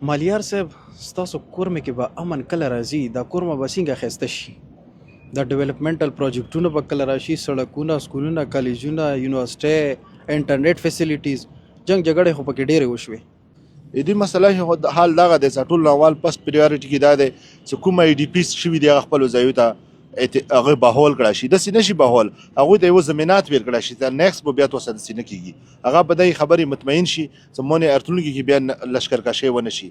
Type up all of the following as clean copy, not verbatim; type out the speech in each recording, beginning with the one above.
مالیار صاحب ستاسو کور مې کې به امن کله راځي دا کور مې به څنګه ښایسته شي دا ډیولپمنټل پروجیکټونه به کله راشي سړکونه سکولونه کالجونه یونیورسټۍ انټرنیټ فیسیلیټیز جنگ جګړې خو پکې ډېرې وشوې دې مسله حال دغه دی چې ټول اول پس پریورټي کې دا دی چې کوم ای ډي پیس شوي دي هغه خپلو ځایو ته هغه بهول کړه شي داسې نشي بهول هغوی ته یوه زمینات ورکړه شي تر نیکسټ به بیا ورسره داسې نه کېږي هغه په دې خبرې مطمئن شي چې مونې راتلونکي کې بیا لښکرکشي ونه شي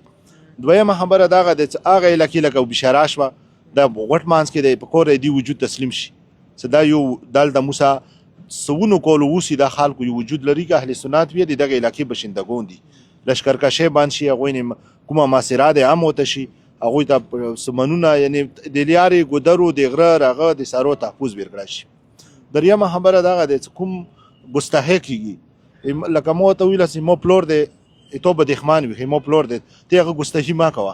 دویمه خبره دغه دی چې هغه علاقې لکه بشارا شوه دا غوټ مانځ کې دی په کور دی وجود تسلیم شي چې دا یو دلته موسی سونو کولو اوسي دا خلکو یو وجود لري که اهل سنت وي د دغه علاقې باشندګان دي لښکرکشي باندې شي هغوی نه کومه محاصره دی هم ورته شي هغوی ته سمنونه یعنې د لیارې ګودرو د غره رغه د سارو تحفظ ورکړه شي دریمه خبره دغه دی چې کوم ګستاخی کېږي لکه ما ورته ویله چې ما پلور دی تو به دښمن وي ما پلور دی ته هغه ګستاخي مه کوه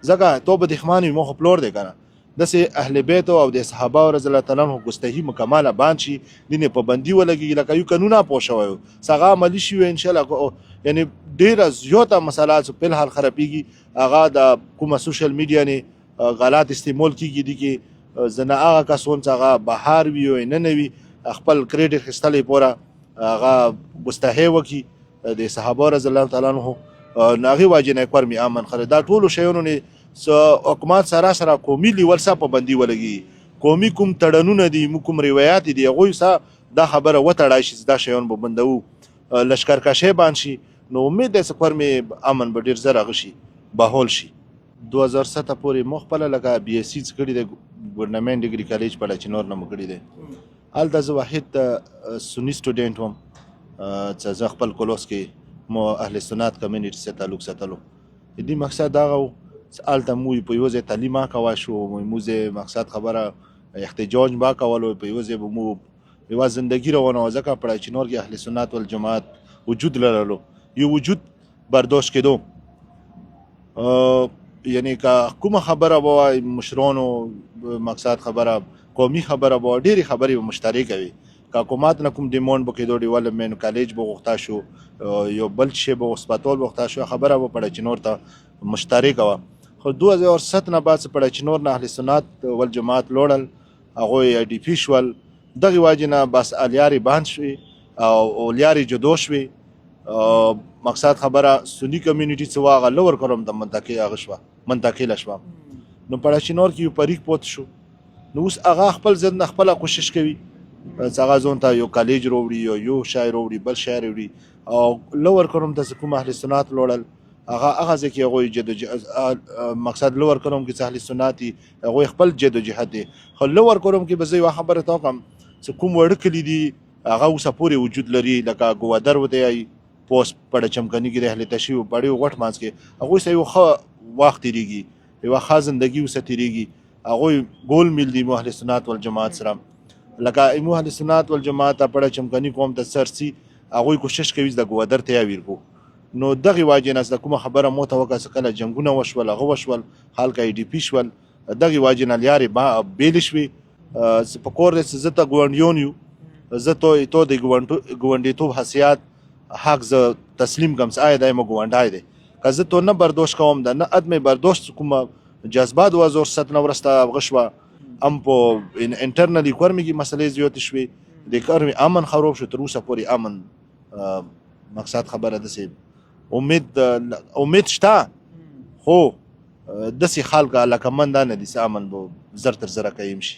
ځکه تو به دښمن وي ما خو پلور دی که نه داسې اهل بیت او د صحابه رضی الله تعالی عنهم ګستاخي مکمله باند شي دینې پابندي ولګېږي لکه یو قانونه پوه شوی و چې هغه عملي شي وي انشاءالله یعنې ډېره زیاته مسله چې په الحال خرابېږي هغه د کومه سوشل میډیا نه غلط استعمال کېږي دي کې زه نه هغه کسان چې هغه بهر وي او نه وي خپل کریډټ اخیستلی پوره هغه ګستاخي وکړي د صحابه رضی الله تعالی عنهم د هغې وجې نه کور مې امن خره دا ټولو شیانو نه حکومت سره قومي لیول سره پابندي ولګي قومي کوم تړنونه دي کوم روایات دي هغوی سره دا خبره وتړی شي دا شیان به بندوو لښکرکشۍ باندې شي نو امید دی چې کور مې امن به ډېر زر هغه شي بهول شي 2007 پورې مو خپله لکه بي اس سی څه کړي دی ګورنمنټ ډګري کالج په لاچینور نه مو کړي دی هلته زه واحد سني سټوډنټ وم چې زه خپل کلوس کې مو اهل سنت کمیونټي سره تعلق ساتلو دې مقصد هغه و هلته مو په یوه ځای تعلیم کوه شو موږ مقصد خبره احتجاج به کولو په یوه ځای به مو یوه زندگی روانه وه ځکه په لاچینور کې اهل سنت والجماعت وجود لرلو یو وجود برداشت کېدو یعنې که کومه خبره به وای مشرانو مقصد خبره قومي خبره به ډېرې خبرې به مشترکه وي که حکومت نه کوم ډیمانډ به کېدو ډیولپمنټ کالج به غوښته شو یو بل شی به هسپتال به غوښته شو خبره به په لاچینور ته مشترکه وه خو 2007 نه بعد په لاچینور نه اهل سنت والجماعت لوړل هغوی آی ډي پي شول دغې وجې نه بس لیارې بند شوې او لیارې جدا شوې مقصد خبره سني کمیونټي څه وه هغه لور کروم د منطقې شوه نو په لاچینور کې یو پریک پوت شو نو اوس هغه خپل ضد نه خپله کوشش کوي چې هغه ځان ته یو کالج راوړي یو شی راوړي بل شی راوړي او لور کروم ته چې کوم اهل سنت لوړل هغه ځای کې هغوی جد مقصد لور کروم کې چې اهل سنت دي هغوی خپل جد و جهد دی خو لور کروم کې به زه یوه خبره ته وکړم چې کوم وړه کلي دي هغه اوسه پورې وجود لري لکه ګودر ورته وایي پوسټ پړه چمکني کې د اهل تشیع په ډېر غټ منځ کې هغوی سره یو ښه وخت تېرېږي یوه ښه زندګي اوسه تېرېږي هغوی ګول میل دي مو اهل سنت والجماعت سره لکه مو اهل سنت والجماعت ته پړه چمکني قوم ته سرسي هغوی کوشش کوي د ګودر ته یې ویرکو نو دغې واجې نه د کومه خبره مو ته وکړه چې کله جنګونه وشول هغه وشول خلک آی ډي پي شول دغې واجې نه لیارې بېلې شوې په کور دی چې زه ته ګاونډیان یو زه تو د ګاونډیتوب حیثیت حق زه تسلیم کړم چې آیا دا یې مو ګاونډی دی که زه تو نه برداشت کوم د نه عدم برداشت کومه جذبه 2007 نه وروسته هغه شوه هم په انټرنلي کور مې کې مسلې زیاتې شوې د کار مې امن خراب شو تر اوسه پورې امن مقصد خبره داسې امید شته خو داسې خلک علاقمند نه دي چې امن به زر تر زره قایم شي